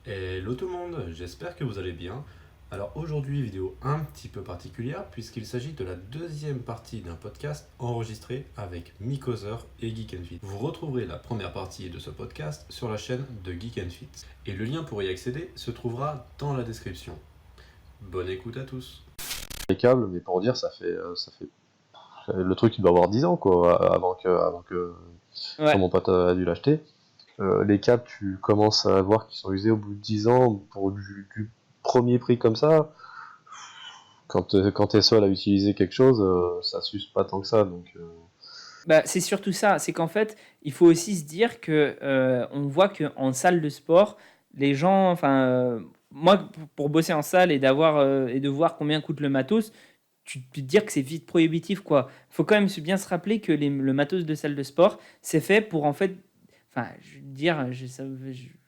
Hello tout le monde, j'espère que vous allez bien. Alors aujourd'hui, vidéo un petit peu particulière puisqu'il s'agit de la deuxième partie d'un podcast enregistré avec Mikoser et Geek Fit. Vous retrouverez la première partie de ce podcast sur la chaîne de Geek Fit. Et le lien pour y accéder se trouvera dans la description. Bonne écoute à tous. Les câbles, mais pour dire, ça fait le truc, il doit avoir 10 ans, quoi, avant que quand Ouais. mon pote a dû l'acheter. Les câbles, tu commences à voir qu'ils sont usés au bout de 10 ans pour du premier prix comme ça. Quand t'es seul à utiliser quelque chose, ça s'use pas tant que ça, donc Bah, c'est surtout ça, c'est qu'en fait, il faut aussi se dire que on voit qu'en salle de sport, les gens, moi, pour bosser en salle et de voir combien coûte le matos, tu peux te dire que c'est vite prohibitif, quoi. Faut quand même bien se rappeler que le matos de salle de sport, c'est fait pour en fait, je veux dire, je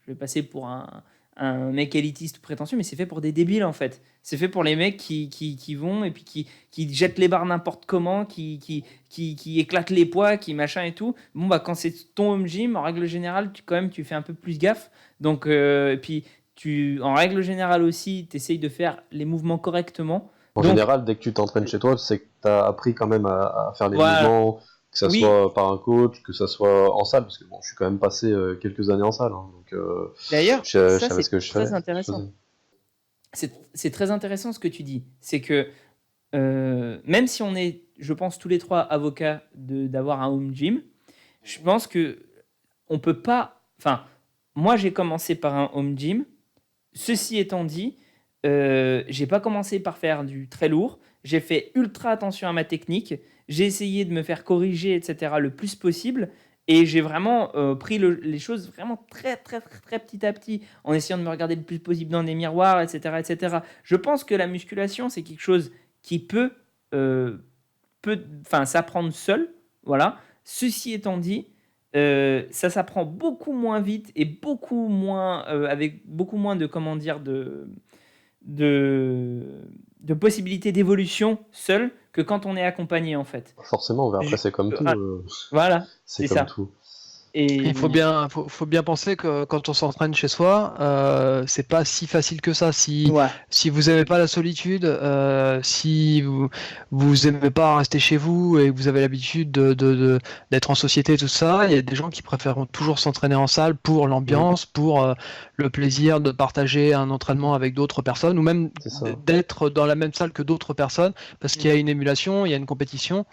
vais passer pour un mec élitiste ou prétentieux, mais c'est fait pour des débiles en fait. C'est fait pour les mecs qui vont et puis qui jettent les barres n'importe comment, qui éclatent les poids, qui machin et tout. Bon, bah, quand c'est ton home gym, en règle générale, tu fais un peu plus gaffe. Donc, et puis, en règle générale aussi, tu essayes de faire les mouvements correctement. en Donc, général, dès que tu t'entraînes chez toi, c'est que t'as appris quand même à faire les voilà. mouvements, que ça Oui, soit par un coach, que ça soit en salle, parce que bon, je suis quand même passé quelques années en salle, hein, donc d'ailleurs, je ça, savais c'est ce que je très faisais. intéressant. C'est très intéressant ce que tu dis. C'est que même si on est, je pense, tous les trois avocats d'avoir un home gym, je pense que on peut pas. Enfin, moi, j'ai commencé par un home gym. Ceci étant dit, j'ai pas commencé par faire du très lourd. J'ai fait ultra attention à ma technique. J'ai essayé de me faire corriger, etc., le plus possible. Et j'ai vraiment pris les choses vraiment très, très, très, très petit à petit, en essayant de me regarder le plus possible dans des miroirs, etc., etc. Je pense que la musculation, c'est quelque chose qui euh, s'apprendre seul. Voilà. Ceci étant dit, ça s'apprend beaucoup moins vite et beaucoup moins, avec beaucoup moins de, comment dire, de, de possibilités d'évolution seul que quand on est accompagné, en fait. Forcément, mais après Je- c'est comme tout, ah, voilà, c'est c'est comme ça. tout. Et Il faut bien penser que quand on s'entraîne chez soi, c'est pas si facile que ça. ouais. Si vous aimez pas la solitude, si vous aimez pas rester chez vous et que vous avez l'habitude d'être en société et tout ça, il y a des gens qui préfèrent toujours s'entraîner en salle pour Mhm. l'ambiance, pour le plaisir de partager un entraînement avec d'autres personnes ou même C'est ça. d'être dans la même salle que d'autres personnes parce qu'il y a une émulation, il y a une compétition.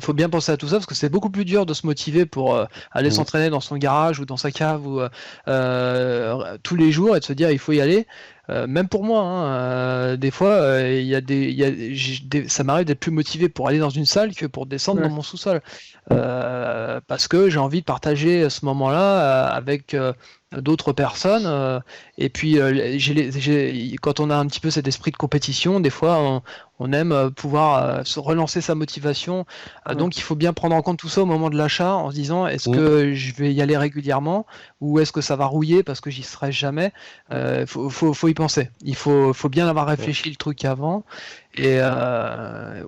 Faut bien penser à tout ça parce que c'est beaucoup plus dur de se motiver pour aller Mhm. s'entraîner dans son garage ou dans sa cave ou tous les jours et de se dire il faut y aller. Même pour moi, hein, des fois, ça m'arrive d'être plus motivé pour aller dans une salle que pour descendre dans Ouais. mon sous-sol. Parce que j'ai envie de partager ce moment-là avec d'autres personnes. Et puis, quand on a un petit peu cet esprit de compétition, des fois, on aime pouvoir se relancer sa motivation. Ouais. Donc, il faut bien prendre en compte tout ça au moment de l'achat en se disant est-ce Mhm. que je vais y aller régulièrement ou est-ce que ça va rouiller parce que j'y serai jamais. Faut y penser. Faut bien avoir réfléchi le truc avant et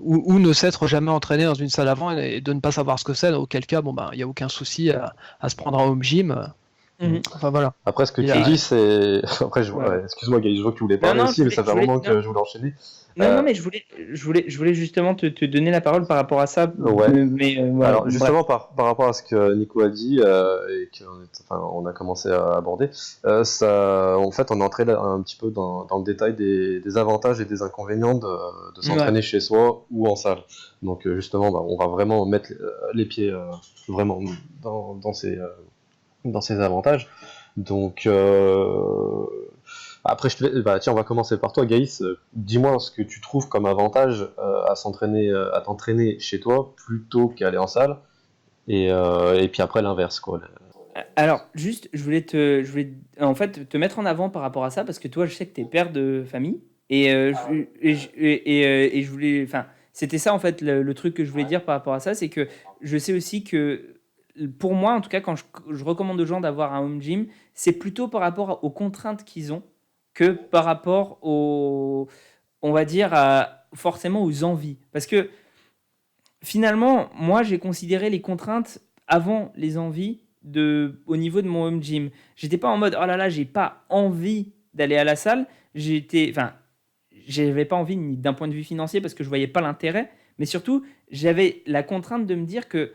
ou ne s'être jamais entraîné dans une salle avant et de ne pas savoir ce que c'est. Auquel cas, bon ben, il y a aucun souci à se prendre un home gym. Mhm. Enfin voilà. Après, ce que Il y tu a- dis, c'est. Après, Ouais. ouais, excuse-moi, Gaël, je vois que tu voulais Non, parler non, aussi, mais ça fait un moment non, que je voulais enchaîner. non, Euh, mais je voulais justement te donner la parole par rapport à ça, ouais. mais voilà, Alors, bref. justement, par rapport à ce que Nico a dit et on a commencé à aborder, en fait, on est entré là, un petit peu dans le détail des avantages et des inconvénients de Ouais. s'entraîner chez soi ou en salle. Donc, justement, on va vraiment mettre les pieds vraiment dans ces avantages. Donc, après, tiens, on va commencer par toi, Gaïs. Dis-moi ce que tu trouves comme avantage à t'entraîner chez toi plutôt qu'aller en salle, et puis après l'inverse, quoi. Alors, juste, je voulais en fait te mettre en avant par rapport à ça parce que toi, je sais que tu es père de famille et je voulais, c'était ça en fait le truc que je voulais dire par rapport à ça, c'est que je sais aussi que pour moi, en tout cas, quand je recommande aux gens d'avoir un home gym, c'est plutôt par rapport aux contraintes qu'ils ont que par rapport on va dire, forcément aux envies. Parce que finalement, moi, j'ai considéré les contraintes avant les envies au niveau de mon home gym. J'étais pas en mode, oh là là, j'ai pas envie d'aller à la salle, j'avais pas envie d'un point de vue financier parce que je voyais pas l'intérêt, mais surtout, j'avais la contrainte de me dire que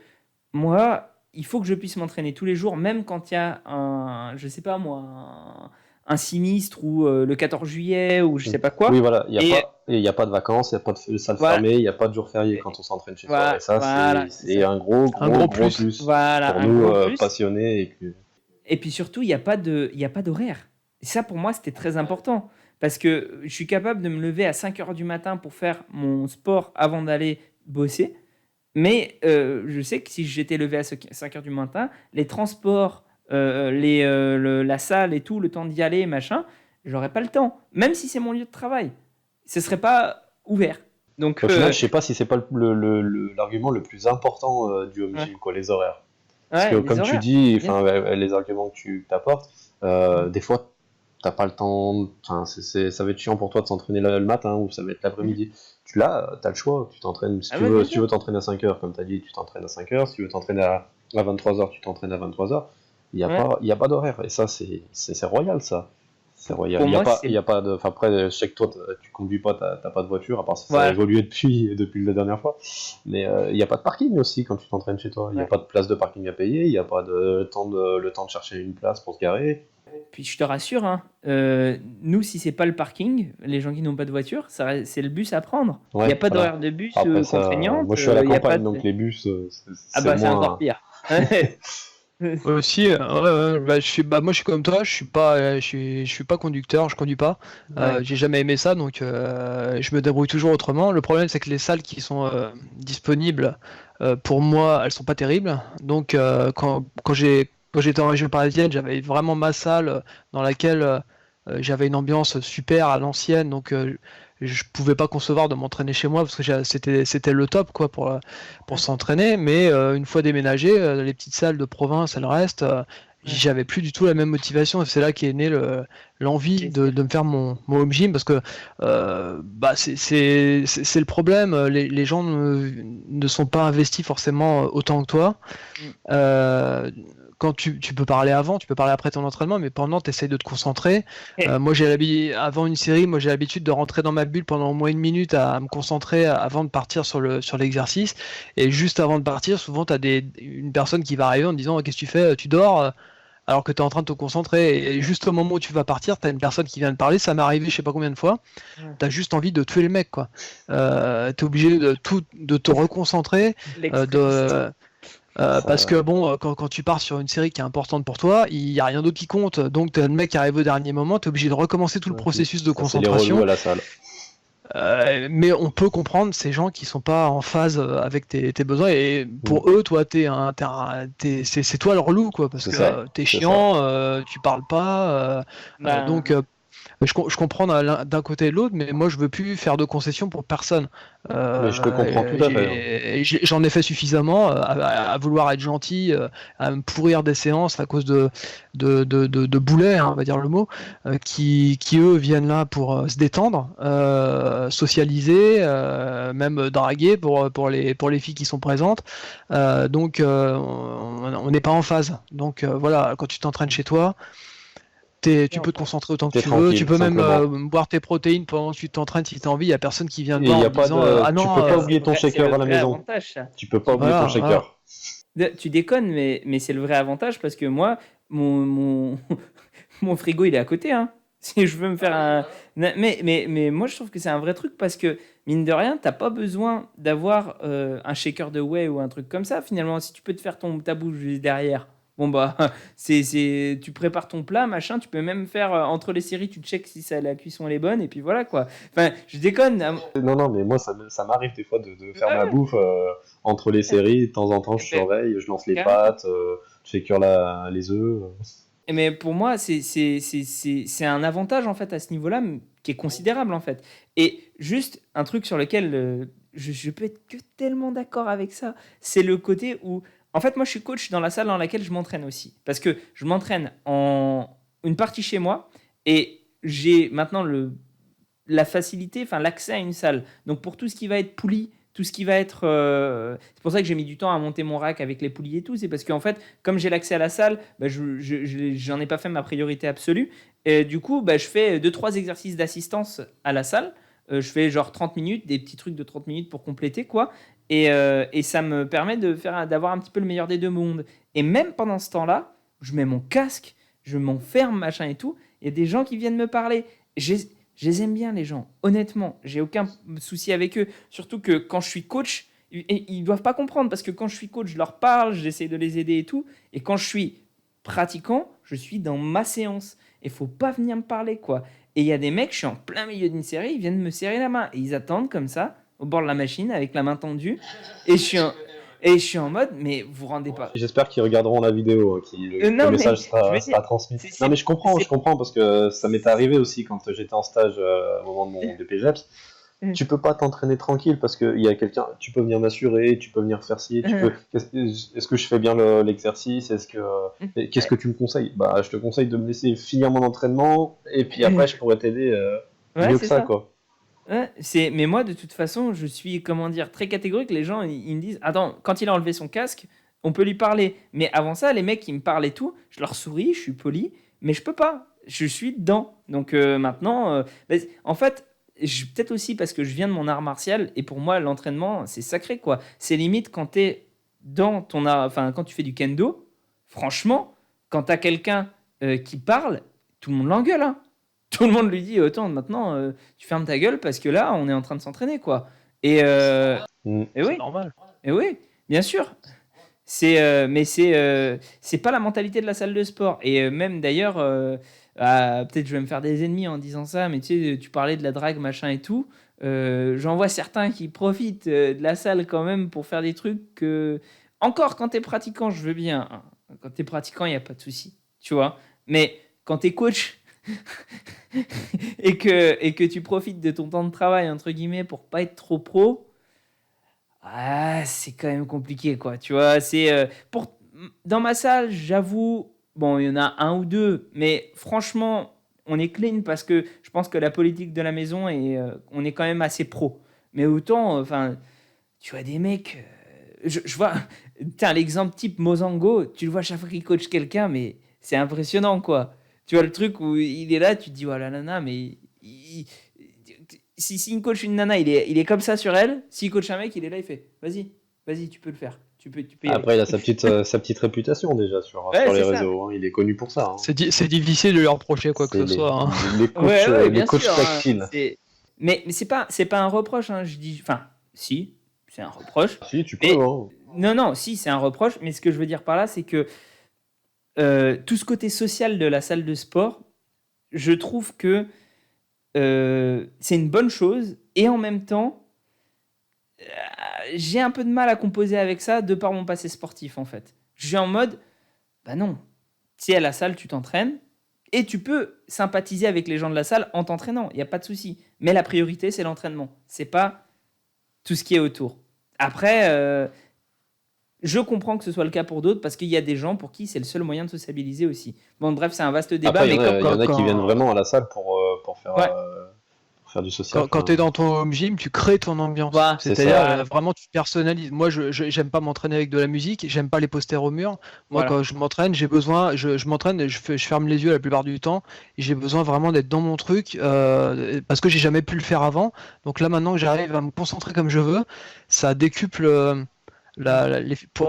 moi, il faut que je puisse m'entraîner tous les jours, même quand il y a je sais pas moi, un sinistre ou le 14 juillet ou je sais pas quoi. Oui, voilà, il Et n'y a pas de vacances, il n'y a pas de salle voilà, fermée, il n'y a pas de jour férié quand on s'entraîne chez soi. Et ça, voilà, c'est c'est ça. un gros plus Voilà, pour un nous gros plus. passionnés. Et puis surtout, il y a pas d'horaire. Et ça, pour moi, c'était très important. Parce que je suis capable de me lever à 5 heures du matin pour faire mon sport avant d'aller bosser. Mais je sais que si j'étais levé à 5 heures du matin, les transports, la salle et tout, le temps d'y aller, machin, j'aurais pas le temps. Même si c'est mon lieu de travail. Ce serait pas ouvert. Donc, Au final, je sais pas si c'est pas l'argument le plus important du home ouais. gym, quoi, les horaires. Parce Ouais, que les comme tu horaires. dis, Bien. les arguments que tu t'apportes, des fois, t'as pas le temps. Enfin, ça va être chiant pour toi de s'entraîner le matin ou ça va être l'après-midi. T'as le choix. Tu t'entraînes. Si Ah tu ouais, veux, bien si tu sûr. veux t'entraîner à 5 heures, comme tu as dit, tu t'entraînes à 5 heures. Si tu veux t'entraîner à 23 heures, tu t'entraînes à 23 heures. Ouais. Il y a pas d'horaire. Et ça, c'est royal, ça. C'est royal. Pour moi, Il y a pas de. Enfin, après, je sais que toi, tu conduis pas, t'as pas de voiture, à part si ça a voilà. évolué depuis la dernière fois. Mais il y a pas de parking aussi quand tu t'entraînes chez toi. Il y a Ouais. pas de place de parking à payer. Il y a pas de le temps de chercher une place pour se garer. Puis je te rassure, hein, nous, si c'est pas le parking, les gens qui n'ont pas de voiture, c'est le bus à prendre. Il n'y a Ouais, pas voilà. d'horaire de bus Après ça, contraignante. moi je suis à la Il y a pas campagne, de... donc les bus, Ah c'est bah c'est moins. encore pire. Aussi, moi je suis comme toi, je suis pas conducteur, je conduis pas. Ouais. J'ai jamais aimé ça, donc je me débrouille toujours autrement. Le problème c'est que les salles qui sont disponibles pour moi, elles sont pas terribles. Donc quand j'étais en région parisienne, j'avais vraiment ma salle dans laquelle j'avais une ambiance super à l'ancienne, donc je pouvais pas concevoir de m'entraîner chez moi parce que c'était le top quoi pour s'entraîner. Mais une fois déménagé, les petites salles de province, elles restent. J'avais plus du tout la même motivation et c'est là qu'est née l'envie de me faire mon home gym parce que c'est le problème. Les gens ne sont pas investis forcément autant que toi. Quand tu peux parler avant, tu peux parler après ton entraînement, mais pendant, tu essayes de te concentrer. Moi, avant une série, j'ai l'habitude de rentrer dans ma bulle pendant au moins une minute à me concentrer avant de partir sur l'exercice. Et juste avant de partir, souvent, tu as une personne qui va arriver en te disant qu'est-ce que tu fais? Tu dors alors que tu es en train de te concentrer. Et juste au moment où tu vas partir, tu as une personne qui vient de parler. Ça m'est arrivé je sais pas combien de fois. Tu as juste envie de tuer le mec, quoi. Tu es obligé de te reconcentrer. Parce que bon, quand tu pars sur une série qui est importante pour toi, il n'y a rien d'autre qui compte. Donc t'as le mec qui arrive au dernier moment, tu es obligé de recommencer tout le processus de Ça, c'est les relous concentration. à la salle. Mais on peut comprendre ces gens qui sont pas en phase avec tes besoins. Et pour eux, toi, c'est toi le relou, quoi. Parce C'est que ça, t'es c'est chiant, tu parles pas. Donc je comprends d'un côté et de l'autre, mais moi je veux plus faire de concessions pour personne. Mais je te comprends tout à fait. J'en ai fait suffisamment à vouloir être gentil, à me pourrir des séances à cause de boulets, hein, on va dire le mot, qui eux viennent là pour se détendre, socialiser, même draguer pour les filles qui sont présentes. Donc on n'est pas en phase. Donc voilà, quand tu t'entraînes chez toi, tu peux te concentrer autant que T'es tu veux, tu tranquille, peux même simplement. boire tes protéines pendant que tu t'entraînes si tu as envie, il n'y a personne qui vient te Et voir y en a te pas disant de, ah tu non, peux pas oublier ton c'est shaker le à la vrai maison. avantage, ça. Tu peux pas oublier ton shaker. Tu déconnes, mais c'est le vrai avantage parce que moi, mon frigo, il est à côté. Hein. Si je veux me faire un... Mais moi, je trouve que c'est un vrai truc parce que, mine de rien, t'as pas besoin d'avoir un shaker de whey ou un truc comme ça. Finalement, si tu peux te faire ta bouche juste derrière, bon bah, tu prépares ton plat, machin, tu peux même faire, entre les séries, tu checkes si la cuisson elle est bonne et puis voilà quoi. Enfin, je déconne. Hein. Non, mais moi, ça m'arrive des fois de faire ma bouffe entre les séries. De temps en temps, je surveille, je lance les pâtes, je fais cuire les œufs. Mais pour moi, c'est un avantage en fait à ce niveau-là qui est considérable en fait. Et juste un truc sur lequel je peux être que tellement d'accord avec ça, c'est le côté où, en fait, moi je suis coach dans la salle dans laquelle je m'entraîne aussi. Parce que je m'entraîne en une partie chez moi et j'ai maintenant la facilité, enfin l'accès à une salle. Donc pour tout ce qui va être poulie, tout ce qui va être... c'est pour ça que j'ai mis du temps à monter mon rack avec les poulies et tout. C'est parce qu'en fait, comme j'ai l'accès à la salle, bah, j'en ai pas fait ma priorité absolue. Et du coup, je fais 2-3 exercices d'assistance à la salle. Je fais genre 30 minutes, des petits trucs de 30 minutes pour compléter, quoi. Et ça me permet d'avoir un petit peu le meilleur des deux mondes. Et même pendant ce temps-là, je mets mon casque, je m'enferme, machin et tout. Il y a des gens qui viennent me parler. Je les aime bien, les gens. Honnêtement, j'ai aucun souci avec eux. Surtout que quand je suis coach, ils ne doivent pas comprendre. Parce que quand je suis coach, je leur parle, j'essaie de les aider et tout. Et quand je suis pratiquant, je suis dans ma séance. Il ne faut pas venir me parler, quoi. Et il y a des mecs, je suis en plein milieu d'une série, ils viennent me serrer la main. Et ils attendent comme ça, au bord de la machine, avec la main tendue. Et je suis en mode, mais vous vous rendez pas. J'espère qu'ils regarderont la vidéo, le message sera transmis. Non mais je comprends parce que ça m'est arrivé aussi quand j'étais en stage au moment de mon BPGEPS. Tu peux pas t'entraîner tranquille parce qu'il y a quelqu'un, tu peux venir m'assurer, tu peux venir faire ci, est-ce que je fais bien l'exercice, qu'est-ce que tu me conseilles? Bah je te conseille de me laisser finir mon entraînement et puis après je pourrais t'aider mieux que ça, quoi. Ouais, mais moi, de toute façon, je suis, très catégorique. Les gens, ils me disent, attends, quand il a enlevé son casque, on peut lui parler. Mais avant ça, les mecs, ils me parlent et tout. Je leur souris, je suis poli, mais je peux pas. Je suis dedans. Donc maintenant, en fait, peut-être aussi parce que je viens de mon art martial et pour moi, l'entraînement, c'est sacré, quoi. C'est limite quand t'es dans ton art, enfin, quand tu fais du kendo, franchement, quand t'as quelqu'un qui parle, tout le monde l'engueule, hein. Tout le monde lui dit, attends, maintenant, tu fermes ta gueule parce que là, on est en train de s'entraîner, quoi. Et oui, C'est normal. et oui, bien sûr. Mais c'est pas la mentalité de la salle de sport. Et même d'ailleurs, peut-être je vais me faire des ennemis en disant ça, mais tu sais, tu parlais de la drague, machin et tout. J'en vois certains qui profitent de la salle quand même pour faire des trucs que... Encore, quand t'es pratiquant, je veux bien, hein. Quand t'es pratiquant, il n'y a pas de souci, tu vois. Mais quand t'es coach... et que tu profites de ton temps de travail entre guillemets pour pas être trop pro, c'est quand même compliqué, quoi, tu vois. Dans ma salle, j'avoue, bon, il y en a un ou deux, mais franchement on est clean parce que je pense que la politique de la maison est on est quand même assez pro. Mais autant, enfin, tu vois des mecs, je vois, l'exemple type Mozango, tu le vois chaque fois qu'il coach quelqu'un, mais c'est impressionnant, quoi. Tu vois le truc où il est là, tu te dis, oh la nana, mais si il coach une nana, il est comme ça sur elle. S'il coach un mec, il est là, il fait, vas-y, tu peux le faire. Tu peux y Après, aller. il a sa petite réputation déjà sur Ouais, les c'est ça. réseaux, hein. Il est connu pour ça, hein. C'est difficile de lui reprocher quoi que C'est ce soit, hein. les coachs, Ouais, bien les coachs sûr, hein. tactiles. Mais c'est pas un reproche, hein, je dis. Enfin, si, c'est un reproche. Si, tu peux, Mais- hein. Non, si, c'est un reproche. Mais ce que je veux dire par là, c'est que tout ce côté social de la salle de sport, je trouve que c'est une bonne chose. Et en même temps, j'ai un peu de mal à composer avec ça de par mon passé sportif, en fait. Je suis en mode, bah non, tu sais, à la salle, tu t'entraînes et tu peux sympathiser avec les gens de la salle en t'entraînant, il n'y a pas de souci. Mais la priorité, c'est l'entraînement. C'est pas tout ce qui est autour. Après, je comprends que ce soit le cas pour d'autres parce qu'il y a des gens pour qui c'est le seul moyen de sociabiliser aussi. Bon, bref, c'est un vaste débat. Après, il y mais en a quand- qui viennent vraiment à la salle pour faire, Ouais. pour faire du social. Quand tu es dans ton home gym, tu crées ton ambiance. Voilà, c'est C'est-à-dire, ça. vraiment, tu personnalises. Moi, j'aime pas m'entraîner avec de la musique, j'aime pas les posters au mur. Moi, Voilà. quand je m'entraîne, j'ai besoin, je m'entraîne, je ferme les yeux la plupart du temps, et j'ai besoin vraiment d'être dans mon truc, parce que j'ai jamais pu le faire avant. Donc là, maintenant que j'arrive à me concentrer comme je veux, ça décuple.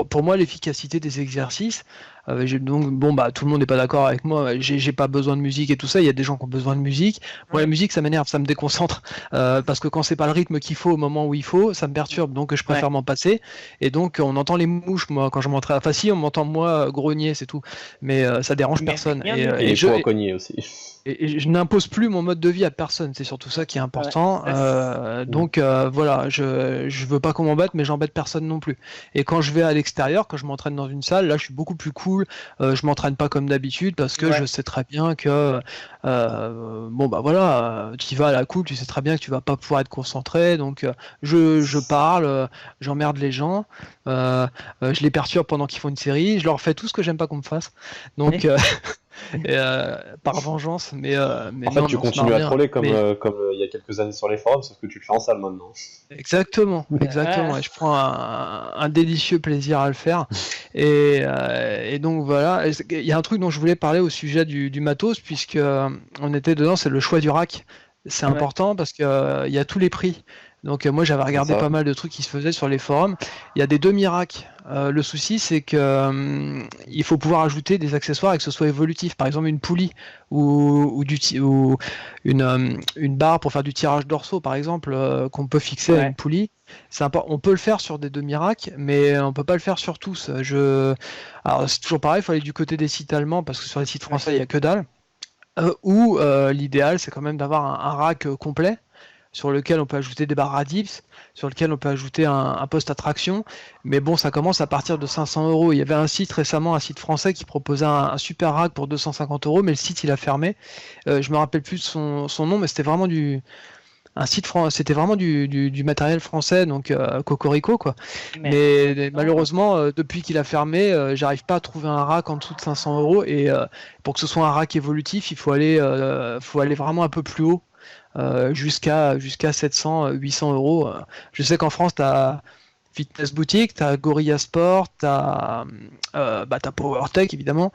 Pour moi, l'efficacité des exercices. Donc bon, bah tout le monde n'est pas d'accord avec moi. J'ai pas besoin de musique et tout ça. Il y a des gens qui ont besoin de musique. Moi, la musique, ça m'énerve, ça me déconcentre, parce que quand c'est pas le rythme qu'il faut au moment où il faut, ça me perturbe. Donc je préfère m'en passer. Et donc on entend les mouches, moi, quand je m'entraîne. Enfin si, on m'entend moi grogner, c'est tout. Mais ça dérange Mais personne. rien Et, de- Et et les je, poids cognés aussi. et je n'impose plus mon mode de vie à personne, c'est surtout ça qui est important. Donc voilà, je veux pas qu'on m'embête, mais j'embête personne non plus. Et quand je vais à l'extérieur, quand je m'entraîne dans une salle, là je suis beaucoup plus cool. Je m'entraîne pas comme d'habitude parce que Ouais. je sais très bien que bon bah voilà, tu y vas à la cool, tu sais très bien que tu vas pas pouvoir être concentré, donc je parle, j'emmerde les gens, je les perturbe pendant qu'ils font une série, je leur fais tout ce que j'aime pas qu'on me fasse. Donc et, par vengeance, mais En fait, non, tu on se continues marre à bien. troller comme, Mais- comme il y a quelques années sur les forums, sauf que tu le fais en salle maintenant. Exactement, exactement. Ah, Et je prends un délicieux plaisir à le faire. Et donc voilà. Il y a un truc dont je voulais parler au sujet du matos, puisque on était dedans, c'est le choix du rack. C'est ouais. important parce que il y a tous les prix. Donc moi j'avais regardé Ça. pas mal de trucs qui se faisaient sur les forums. Il y a des demi-racks. Le souci c'est que il faut pouvoir ajouter des accessoires et que ce soit évolutif. Par exemple une poulie ou une barre pour faire du tirage dorsaux par exemple qu'on peut fixer à Ouais. une poulie. On peut le faire sur des demi-racks, mais on peut pas le faire sur tous. Alors c'est toujours pareil, il faut aller du côté des sites allemands parce que sur les sites français il y a que dalle. Ou l'idéal c'est quand même d'avoir un rack complet sur lequel on peut ajouter des barres à dips, sur lequel on peut ajouter un poste à traction. Mais bon, ça commence à partir de 500 euros. Il y avait un site récemment, un site français, qui proposait un super rack pour 250 euros, mais le site il a fermé. Je me rappelle plus de son nom, mais c'était vraiment c'était vraiment du matériel français, donc cocorico quoi. Mais malheureusement, depuis qu'il a fermé, j'arrive pas à trouver un rack en dessous de 500 euros. Et pour que ce soit un rack évolutif, il faut aller vraiment un peu plus haut, jusqu'à 700, 800 euros. Je sais qu'en France, tu as Fitness Boutique, tu as Gorilla Sport, tu as PowerTech évidemment.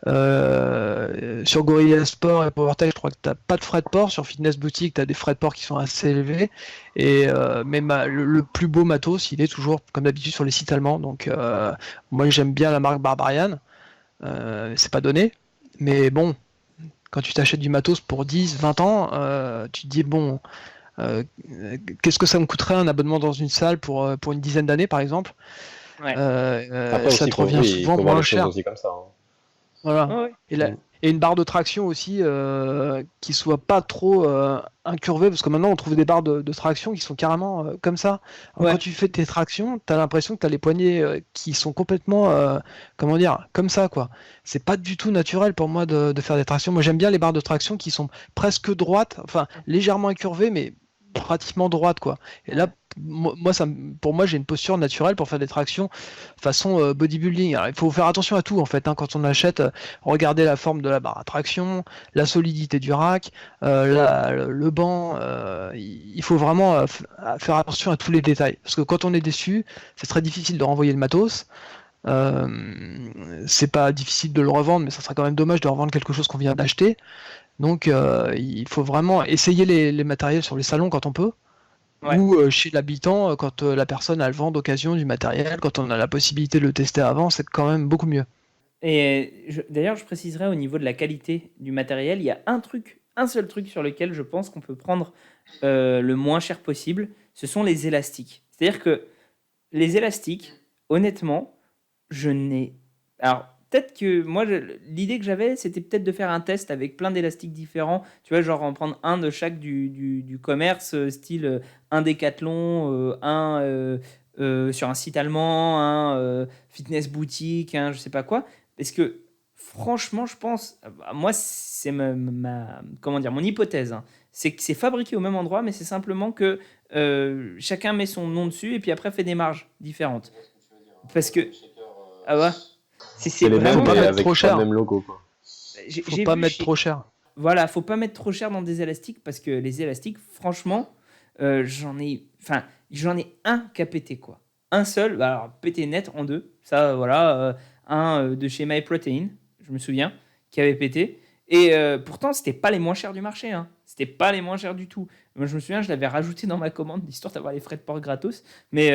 Sur Gorilla Sport et PowerTech, je crois que tu n'as pas de frais de port. Sur Fitness Boutique, tu as des frais de port qui sont assez élevés. Et même le plus beau matos, il est toujours comme d'habitude sur les sites allemands. Donc moi j'aime bien la marque Barbarian. C'est pas donné. Mais bon, quand tu t'achètes du matos pour 10, 20 ans, tu te dis bon, qu'est-ce que ça me coûterait un abonnement dans une salle pour une dizaine d'années par exemple. Ouais. Après Ça aussi, te revient il souvent faut voir moins les choses cher. aussi comme ça. Hein. Voilà. Ouais. Et une barre de traction aussi qui soit pas trop incurvée, parce que maintenant on trouve des barres de traction qui sont carrément comme ça. Alors, Ouais. quand tu fais tes tractions, tu as l'impression que tu as les poignets qui sont complètement, comment dire, comme ça quoi. C'est pas du tout naturel pour moi de faire des tractions. Moi j'aime bien les barres de traction qui sont presque droites, enfin légèrement incurvées, mais pratiquement droites quoi. Et là, pour moi j'ai une posture naturelle pour faire des tractions façon bodybuilding. Alors, il faut faire attention à tout en fait, hein, quand on achète. Regardez la forme de la barre à traction, la solidité du rack, le banc. Il faut vraiment faire attention à tous les détails. Parce que quand on est déçu, c'est très difficile de renvoyer le matos. C'est pas difficile de le revendre, mais ça serait quand même dommage de revendre quelque chose qu'on vient d'acheter. Donc il faut vraiment essayer les matériels sur les salons quand on peut. Ouais. Ou chez l'habitant, quand la personne a le vent d'occasion du matériel, quand on a la possibilité de le tester avant, c'est quand même beaucoup mieux. Et d'ailleurs, je préciserai au niveau de la qualité du matériel, il y a un seul truc sur lequel je pense qu'on peut prendre le moins cher possible, ce sont les élastiques. C'est-à-dire que les élastiques, honnêtement, je n'ai... Alors, peut-être que moi, l'idée que j'avais, c'était peut-être de faire un test avec plein d'élastiques différents. Tu vois, genre en prendre un de chaque du commerce, style un Decathlon, sur un site allemand, un Fitness Boutique, un je sais pas quoi. Parce que franchement, je pense, moi, c'est comment dire, mon hypothèse, hein. C'est que c'est fabriqué au même endroit, mais c'est simplement que chacun met son nom dessus et puis après fait des marges différentes. Parce que ah ouais, C'est les mêmes, vraiment pas mais mettre avec trop pas cher. le même logo. Quoi. Faut pas mettre trop cher. Voilà, faut pas mettre trop cher dans des élastiques parce que les élastiques, franchement, j'en ai un qui a pété quoi. Un seul, alors pété net en deux. Ça, voilà, un de chez MyProtein, je me souviens, qui avait pété. Et pourtant, c'était pas les moins chers du marché. Hein. C'était pas les moins chers du tout. Moi, je me souviens, je l'avais rajouté dans ma commande histoire d'avoir les frais de port gratos. Mais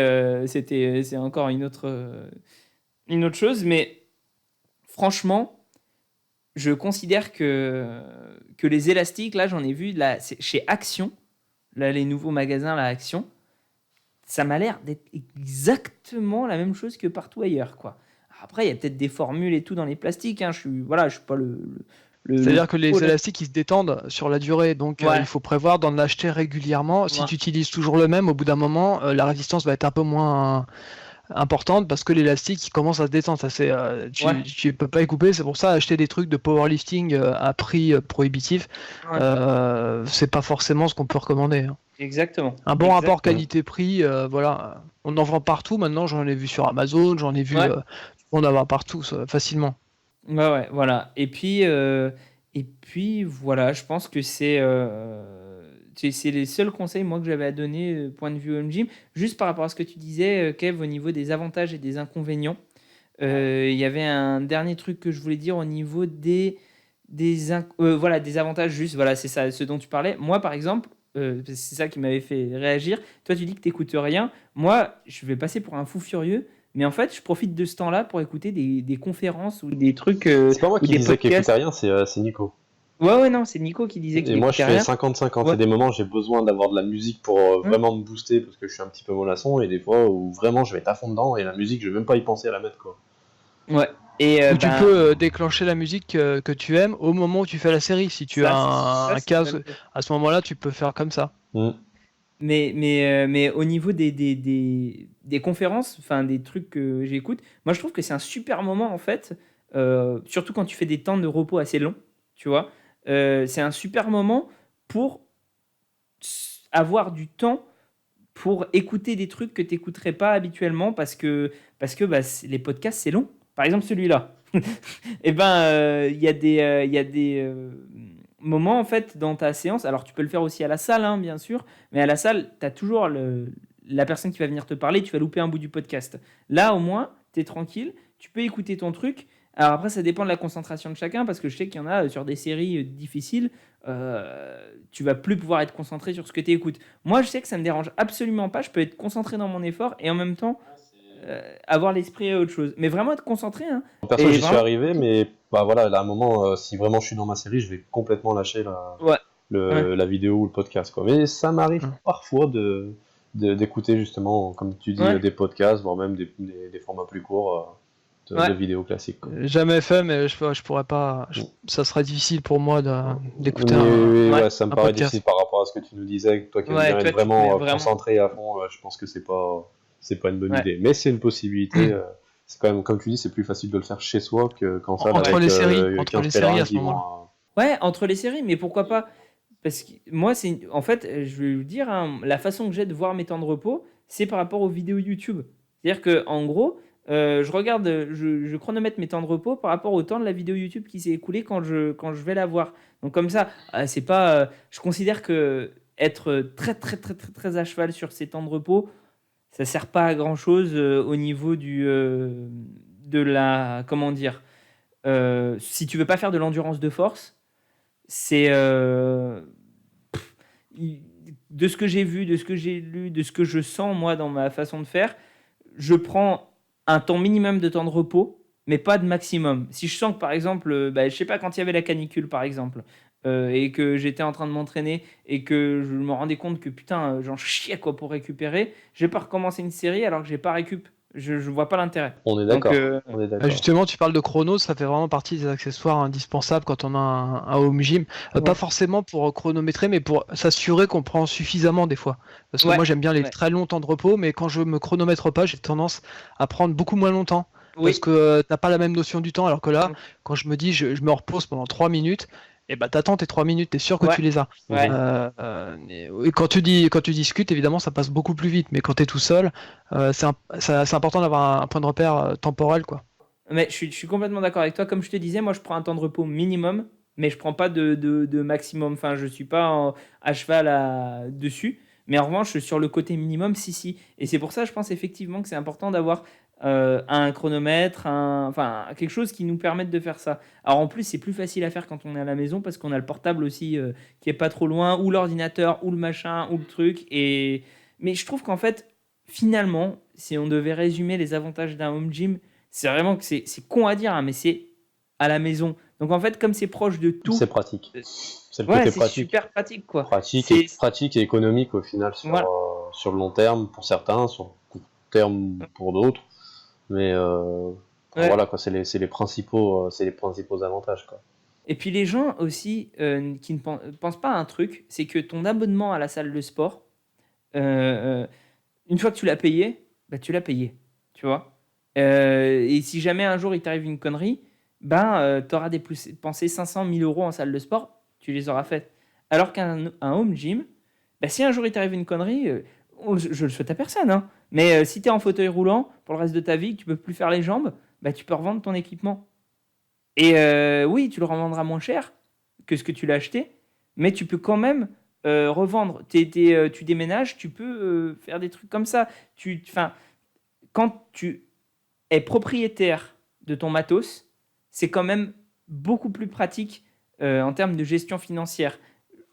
c'est encore une autre chose. Mais franchement, je considère que les élastiques, là, j'en ai vu là, chez Action, là, les nouveaux magasins, la Action, ça m'a l'air d'être exactement la même chose que partout ailleurs, quoi. Après, il y a peut-être des formules et tout dans les plastiques. Hein. Je suis pas le C'est-à-dire que les élastiques, ils se détendent sur la durée, donc Ouais. il faut prévoir d'en acheter régulièrement. Si Ouais. tu utilises toujours le même, au bout d'un moment, la résistance va être un peu moins importante parce que l'élastique il commence à se détendre. Ça, tu peux pas y couper. C'est pour ça acheter des trucs de powerlifting à prix prohibitif, Ouais. c'est pas forcément ce qu'on peut recommander. Hein. Exactement. Un bon rapport Exactement. qualité-prix, voilà. On en vend partout maintenant. J'en ai vu sur Amazon, j'en ai vu, Ouais. tu peux en avoir partout facilement. Ouais, voilà. Et puis voilà, je pense que c'est les seuls conseils moi que j'avais à donner point de vue home gym. Juste par rapport à ce que tu disais, Kev, au niveau des avantages et des inconvénients. Il y avait un dernier truc que je voulais dire au niveau voilà, des avantages. Juste, voilà, c'est ça, ce dont tu parlais. Moi, par exemple, c'est ça qui m'avait fait réagir. Toi, tu dis que tu n'écoutes rien. Moi, je vais passer pour un fou furieux. Mais en fait, je profite de ce temps-là pour écouter des conférences ou des trucs C'est pas moi ou qui des disais qu'il podcasts. écoutait rien, c'est Nico. Ouais, non, c'est Nico qui disait qu'il Et moi, je écoutait fais rien. 50-50. Il y Ouais. a des moments où j'ai besoin d'avoir de la musique pour Hum, vraiment me booster parce que je suis un petit peu mollasson, et des fois où vraiment je vais être à fond dedans et la musique, je vais même pas y penser à la mettre, quoi. ouais. Et Ou tu ben, peux déclencher la musique que tu aimes au moment où tu fais la série. Si tu as ça, un c'est une casque, bonne chose. à ce moment-là, tu peux faire comme ça. Mm. Mais au niveau des conférences, enfin des trucs que j'écoute, moi je trouve que c'est un super moment en fait, surtout quand tu fais des temps de repos assez longs, tu vois. C'est un super moment pour avoir du temps pour écouter des trucs que tu n'écouterais pas habituellement parce que bah, les podcasts c'est long. Par exemple celui-là. Et ben il y a des moments en fait dans ta séance. Alors tu peux le faire aussi à la salle, hein, bien sûr, mais à la salle, tu as toujours la personne qui va venir te parler, tu vas louper un bout du podcast. Là au moins, tu es tranquille, tu peux écouter ton truc. Alors après, ça dépend de la concentration de chacun, parce que je sais qu'il y en a sur des séries difficiles, tu vas plus pouvoir être concentré sur ce que tu écoutes. Moi, je sais que ça me dérange absolument pas, je peux être concentré dans mon effort et en même temps avoir l'esprit à autre chose. Mais vraiment être concentré, hein. Perso, Et j'y suis vraiment, arrivé, mais bah voilà, là, à un moment, si vraiment je suis dans ma série, je vais complètement lâcher ouais, ouais. la vidéo ou le podcast, quoi. Mais ça m'arrive Hum. parfois d'écouter justement, comme tu dis, Ouais, des podcasts, voire même des formats plus courts de ouais. vidéos classiques, quoi. Jamais fait, mais je pourrais pas. Mm. Ça serait difficile pour moi d'écouter Mais Ouais, ouais, ça me un paraît difficile podcast. par rapport à ce que tu nous disais, toi qui aimes ouais, bien être toi, tu te mets vraiment vraiment. concentré à fond, je pense que c'est pas une bonne Ouais, idée. Mais c'est une possibilité. C'est quand même, comme tu dis, c'est plus facile de le faire chez soi qu'en salle ouais. Entre avec les séries, 15 pèlerins à ce qui vont moment-là. Ouais, entre les séries, mais pourquoi pas? Parce que moi, en fait, je vais vous dire, hein, la façon que j'ai de voir mes temps de repos, c'est par rapport aux vidéos YouTube. C'est-à-dire que, en gros, je chronomètre mes temps de repos par rapport au temps de la vidéo YouTube qui s'est écoulée quand je vais la voir. Donc comme ça, c'est pas, je considère que être très très très très très à cheval sur ces temps de repos, ça sert pas à grand chose au niveau de la, comment dire, si tu veux pas faire de l'endurance de force, c'est de ce que j'ai vu, de ce que j'ai lu, de ce que je sens moi dans ma façon de faire, je prends un temps minimum de temps de repos, mais pas de maximum. Si je sens que par exemple, bah, je sais pas, quand il y avait la canicule par exemple, et que j'étais en train de m'entraîner et que je me rendais compte que putain, j'en chiais quoi pour récupérer, je vais pas recommencer une série alors que j'ai pas récup. Je vois pas l'intérêt. On est Donc, d'accord. On est d'accord. Justement, tu parles de chrono, ça fait vraiment partie des accessoires indispensables quand on a un home gym. Pas ouais, forcément pour chronométrer, mais pour s'assurer qu'on prend suffisamment des fois. Parce que ouais, moi, j'aime bien les ouais. très longs temps de repos, mais quand je me chronomètre pas, j'ai tendance à prendre beaucoup moins longtemps. Parce Oui. que t'as pas la même notion du temps, alors que là, quand je me dis je me repose pendant 3 minutes, et bah t'attends tes 3 minutes, t'es sûr que Ouais, tu les as. ouais. Mhm. Et quand tu discutes, évidemment, ça passe beaucoup plus vite, mais quand t'es tout seul, c'est important d'avoir un point de repère temporel, quoi. Mais je suis complètement d'accord avec toi. Comme je te disais, moi, je prends un temps de repos minimum, mais je prends pas de maximum. Enfin, je suis pas à cheval dessus. Mais en revanche, sur le côté minimum, si, si. Et c'est pour ça, je pense effectivement que c'est important d'avoir un chronomètre, enfin, quelque chose qui nous permette de faire ça. Alors en plus, c'est plus facile à faire quand on est à la maison parce qu'on a le portable aussi qui est pas trop loin, ou l'ordinateur, ou le machin, ou le truc. Mais je trouve qu'en fait, finalement, si on devait résumer les avantages d'un home gym, c'est vraiment que c'est con à dire, hein, mais c'est à la maison. Donc en fait, comme c'est proche de tout, C'est pratique. euh, C'est le ouais, côté c'est pratique. super pratique, quoi. C'est Pratique et économique au final voilà. sur le long terme pour certains, sur le court terme pour d'autres. Mais enfin, Ouais. voilà quoi, c'est les principaux avantages, quoi. Et puis les gens aussi qui ne pensent pas à un truc, c'est que ton abonnement à la salle de sport, euh, une fois que tu l'as payé, bah, tu l'as payé, tu vois. Et si jamais un jour il t'arrive une connerie, ben, tu auras dépensé 500 000 euros en salle de sport, tu les auras faites. Alors qu'un home gym, bah, si un jour il t'arrive une connerie, je le souhaite à personne, hein, mais si tu es en fauteuil roulant pour le reste de ta vie, que tu peux plus faire les jambes, bah, tu peux revendre ton équipement. Et oui, tu le revendras moins cher que ce que tu l'as acheté, mais tu peux quand même revendre. Tu déménages, tu peux faire des trucs comme ça. Quand tu es propriétaire de ton matos, c'est quand même beaucoup plus pratique en termes de gestion financière.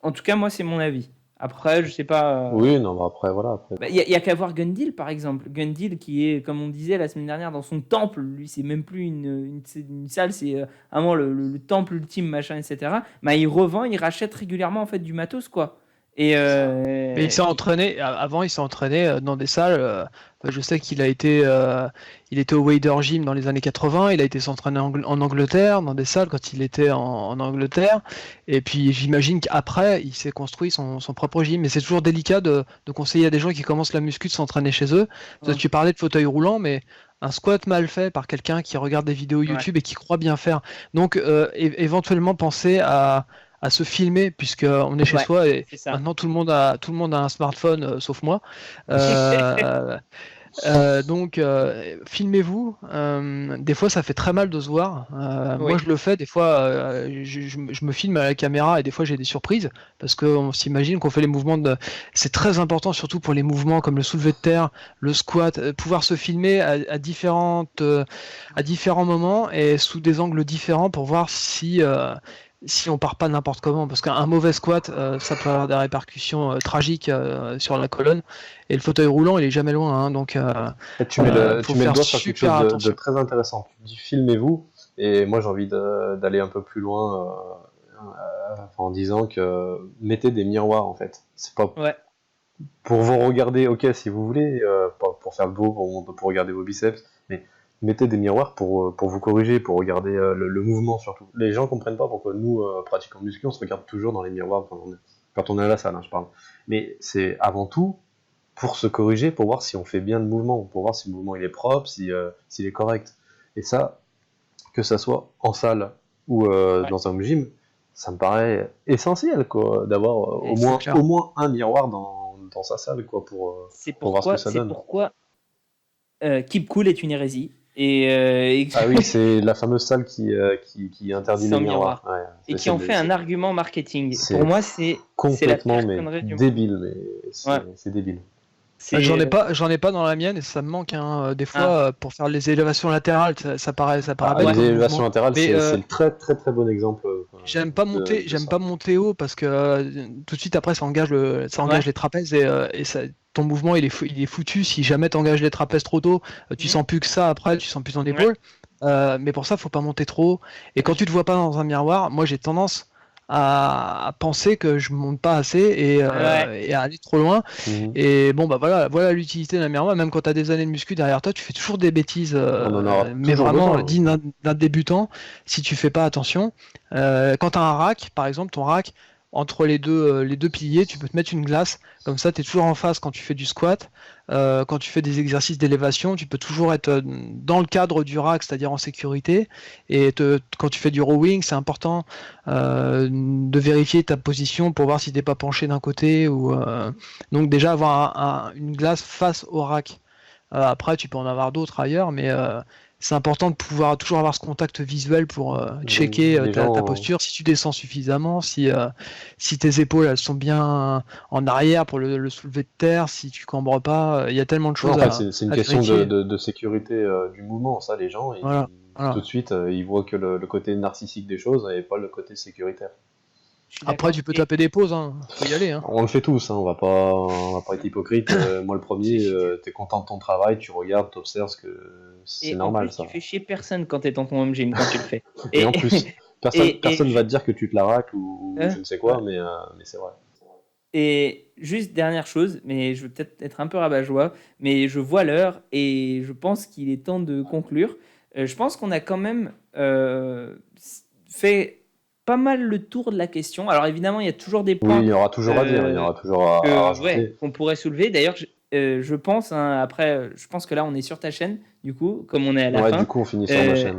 En tout cas, moi, c'est mon avis. Après, je sais pas. Oui, non, bah après, voilà. Après. Il y a qu'à voir Gundeal, par exemple. Gundeal, qui est, comme on disait la semaine dernière, dans son temple. Lui, c'est même plus une salle, c'est vraiment le temple ultime, machin, etc. Bah, il revend, il rachète régulièrement en fait du matos, quoi. Et Mais il s'est entraîné, avant il s'est entraîné dans des salles. Je sais qu'il il était au Wader Gym dans les années 80, il a été s'entraîner en Angleterre, dans des salles quand il était en Angleterre. Et puis j'imagine qu'après, il s'est construit son propre gym. Mais c'est toujours délicat de conseiller à des gens qui commencent la muscu de s'entraîner chez eux. Parce que tu parlais de fauteuil roulant, mais un squat mal fait par quelqu'un qui regarde des vidéos YouTube et qui croit bien faire. Donc éventuellement penser à se filmer puisque on est chez soi et maintenant tout le monde a un smartphone sauf moi. Donc filmez-vous. Des fois ça fait très mal de se voir. Moi je le fais des fois. Je me filme à la caméra et des fois j'ai des surprises parce qu'on s'imagine qu'on fait les mouvements c'est très important surtout pour les mouvements comme le soulevé de terre, le squat, pouvoir se filmer à différents moments et sous des angles différents pour voir si on part pas n'importe comment, parce qu'un mauvais squat, ça peut avoir des répercussions tragiques sur la colonne, et le fauteuil roulant, il est jamais loin, hein, donc tu mets le doigt sur quelque chose de très intéressant. Tu dis filmez-vous, et moi j'ai envie d'aller un peu plus loin en disant que mettez des miroirs en fait. C'est pas pour vous regarder, ok si vous voulez, pour faire le beau, pour regarder vos biceps, mais mettez des miroirs pour vous corriger, pour regarder le mouvement surtout. Les gens comprennent pas pourquoi nous, pratiquants muscu, on se regarde toujours dans les miroirs quand on est à la salle, hein, je parle. Mais c'est avant tout pour se corriger, pour voir si on fait bien le mouvement, pour voir si le mouvement il est propre, s'il est correct. Et ça, que ça soit en salle ou dans un gym, ça me paraît essentiel quoi, d'avoir au moins un miroir dans sa salle quoi, pour voir ce que ça donne. C'est pourquoi Keep Cool est une hérésie. Ah oui, c'est la fameuse salle qui interdit les miroirs. Ouais, et qui en fait un argument marketing. Pour moi, c'est complètement débile, mais c'est débile. J'en ai pas dans la mienne et ça me manque des fois pour faire les élévations latérales, ça paraît bête. Les élévations latérales, c'est le très très très bon exemple. J'aime pas monter haut parce que tout de suite après ça engage les trapèzes et ton mouvement il est foutu si jamais tu engages les trapèzes trop tôt, tu sens plus que ça après, tu sens plus ton épaule. Mais pour ça faut pas monter trop haut. Et quand tu te vois pas dans un miroir, moi j'ai tendance à penser que je monte pas assez et à aller trop loin. Et bon bah voilà l'utilité d'un miroir. Même quand tu as des années de muscu derrière toi, tu fais toujours des bêtises, mais vraiment digne d'un débutant si tu fais pas attention. Quand tu as un rack, par exemple, ton rack entre les deux piliers, tu peux te mettre une glace, comme ça tu es toujours en face quand tu fais du squat, quand tu fais des exercices d'élévation, tu peux toujours être dans le cadre du rack, c'est-à-dire en sécurité, et quand tu fais du rowing, c'est important de vérifier ta position pour voir si t'es pas penché d'un côté, donc déjà avoir une glace face au rack. Après tu peux en avoir d'autres ailleurs, mais c'est important de pouvoir toujours avoir ce contact visuel pour checker ta posture, si tu descends suffisamment, si tes épaules elles sont bien en arrière pour le soulever de terre, si tu cambres pas, il y a tellement de choses c'est une question de sécurité du mouvement, ça les gens, tout de suite ils voient que le côté narcissique des choses et pas le côté sécuritaire. Après, tu peux taper des pauses, hein. Faut y aller. Hein. On le fait tous, hein. On va pas être hypocrite. Moi, le premier, t'es content de ton travail, tu regardes, t'observes que c'est normal. En plus, ça. Tu fais chier personne quand t'es dans ton home gym quand tu le fais. Et en plus, personne va te dire que tu te la racles ou je ne sais quoi, mais c'est vrai. Et juste dernière chose, mais je vais peut-être être un peu rabat-joie, mais je vois l'heure et je pense qu'il est temps de conclure. Je pense qu'on a quand même fait pas mal le tour de la question. Alors évidemment, il y a toujours des points. Oui, il y aura toujours à dire, il y aura toujours à rajouter. qu'on pourrait soulever. D'ailleurs, je pense, après, je pense que là, on est sur ta chaîne, du coup, comme on est à la fin. Du coup, on finit sur ma chaîne.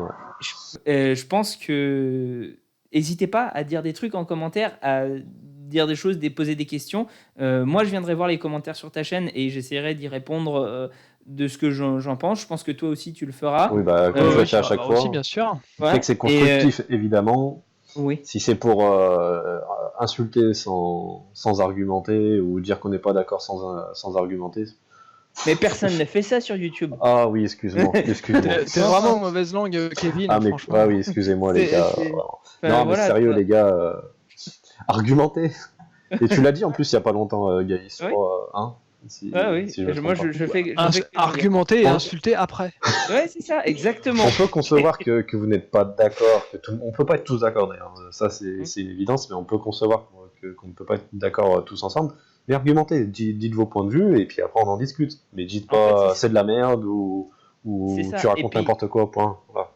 Je pense que n'hésitez pas à dire des trucs en commentaire, à dire des choses, poser des questions. Moi, je viendrai voir les commentaires sur ta chaîne et j'essaierai d'y répondre de ce que j'en pense. Je pense que toi aussi tu le feras. Oui, bah, comme je le fais à bah, chaque fois. aussi, bien sûr. Ouais. Fait que c'est constructif, évidemment. Oui. Si c'est pour insulter sans argumenter ou dire qu'on n'est pas d'accord sans argumenter. Mais personne ne fait ça sur YouTube. Ah oui, excuse-moi. T'es vraiment mauvaise langue, Kevin, Ah, mais franchement. ah oui, excusez-moi les C'est- gars. c'est- Voilà. Enfin, Non, mais voilà, sérieux quoi. les gars, argumentez. Et tu l'as dit en plus il y a pas longtemps, Gaïs, je Oui. crois, hein si, Ah oui, si je me moi trompe je fais. Argumenter et Hein insulter après. Ouais, c'est ça, exactement. On peut concevoir que vous n'êtes pas d'accord, on peut pas être tous d'accord d'ailleurs, ça c'est une évidence, mais on peut concevoir qu'on ne peut pas être d'accord tous ensemble. Mais argumentez, dites vos points de vue et puis après on en discute. Mais dites pas En fait, c'est de la merde ou C'est ça. tu Et racontes puis- n'importe quoi, point. Voilà.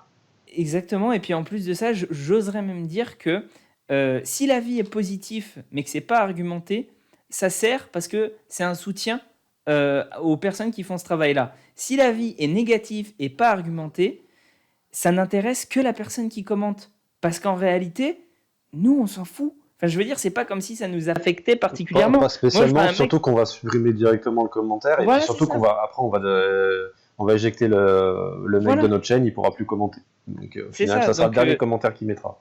Exactement. Et puis en plus de ça, j'oserais même dire que si l'avis est positif, mais que c'est pas argumenté, ça sert parce que c'est un soutien aux personnes qui font ce travail-là. Si l'avis est négatif et pas argumenté, ça n'intéresse que la personne qui commente. Parce qu'en réalité, nous, on s'en fout. Enfin, je veux dire, c'est pas comme si ça nous affectait particulièrement. Pas spécialement, Moi, je vois un surtout qu'on va supprimer directement le commentaire et Voilà, puis surtout c'est ça. qu'on va après on va éjecter le mec Voilà. de notre chaîne, il pourra plus commenter. Donc au C'est final, ça, ça sera donc, le dernier commentaire qu'il mettra.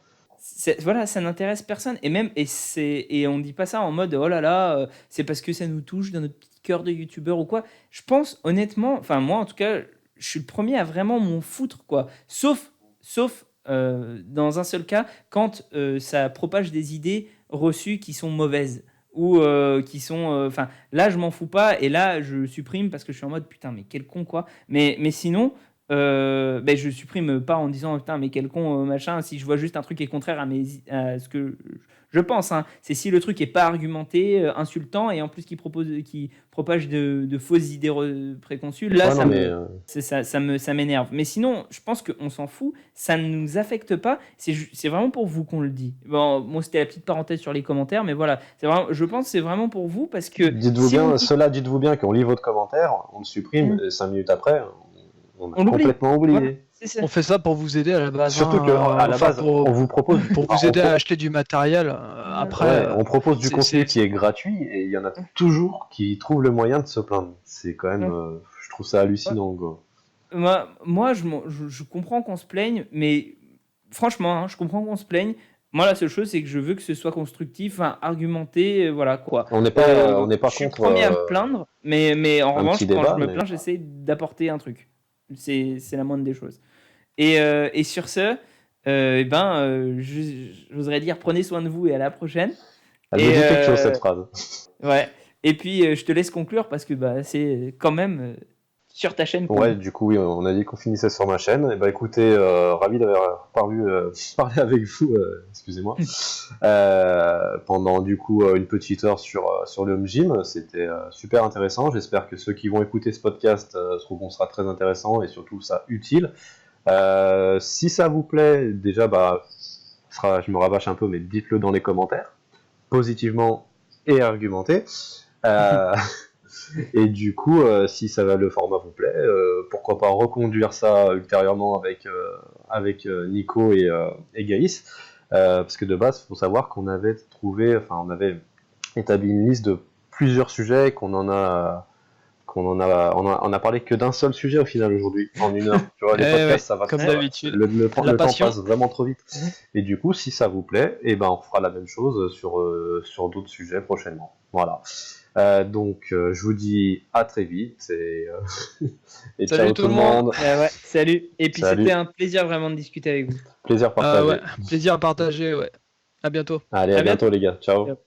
Voilà, ça n'intéresse personne. Et on dit pas ça en mode oh là là, c'est parce que ça nous touche dans notre petit cœur de youtubeur ou quoi. Je pense honnêtement, enfin moi en tout cas, je suis le premier à vraiment m'en foutre quoi. Sauf dans un seul cas, quand ça propage des idées reçues qui sont mauvaises ou qui sont, enfin là je m'en fous pas et là je supprime parce que je suis en mode putain mais quel con quoi. Mais sinon. Ben je supprime pas en disant putain mais quel con machin si je vois juste un truc qui est contraire à ce que je pense hein. C'est si le truc est pas argumenté insultant et en plus qui propage de fausses idées préconçues là Ouais, ça non, me- mais, ça m'énerve mais sinon je pense qu'on s'en fout, ça ne nous affecte pas, c'est vraiment pour vous qu'on le dit. Bon moi c'était la petite parenthèse sur les commentaires mais voilà c'est vraiment, je pense que c'est vraiment pour vous parce que dites-vous si bien, on- dites-vous bien qu'on lit votre commentaire, on le supprime, et 5 minutes après, on a On l'oublie. complètement oublié. Voilà. C'est ça. On fait ça pour vous aider à la base. Surtout hein, que à la enfin, base, on vous propose pour vous aider à acheter du matériel. Après, Ouais, on propose du c'est- contenu c'est- qui est gratuit et il y en a toujours qui trouvent le moyen de se plaindre. C'est quand même, je trouve ça hallucinant. Quoi. Moi je comprends qu'on se plaigne, mais franchement, hein, je comprends qu'on se plaigne. Moi, la seule chose, c'est que je veux que ce soit constructif, hein, argumenté, voilà quoi. On n'est pas, on n'est pas Je suis le contre. premier à me plaindre, mais en un revanche, petit quand débat, je me mais- plains, j'essaie d'apporter un truc. C'est la moindre des choses. Et sur ce, j'oserais dire prenez soin de vous et à la prochaine. Elle Et, me dit quelque chose cette phrase. Ouais. Et puis, je te laisse conclure parce que bah, c'est quand même sur ta chaîne. qu'on- Ouais, du coup, oui, on a dit qu'on finissait sur ma chaîne. Et bah écoutez, ravi d'avoir parlé avec vous, excusez-moi, pendant du coup une petite heure sur le home gym. C'était super intéressant. J'espère que ceux qui vont écouter ce podcast trouveront ça très intéressant et surtout ça utile. Si ça vous plaît, déjà, bah, je me rabâche un peu, mais dites-le dans les commentaires, positivement et argumenté. Et du coup, si le format vous plaît, pourquoi pas reconduire ça ultérieurement avec Nico et Gaïs, parce que de base, il faut savoir qu'on avait on avait établi une liste de plusieurs sujets, on a parlé que d'un seul sujet au final aujourd'hui, en une heure. Tu vois, les podcasts, ouais, ça va comme très- d'habitude. Le temps passion. passe vraiment trop vite. Et du coup, si ça vous plaît, et ben on fera la même chose sur d'autres sujets prochainement. Voilà. Donc, je vous dis à très vite et Salut ciao tout tout le le monde. Ouais, salut. Et puis Salut. c'était un plaisir vraiment de discuter avec vous. Plaisir partagé. ouais, plaisir à partager. Ouais. À bientôt. Allez, à À bientôt les gars. Ciao. Ciao.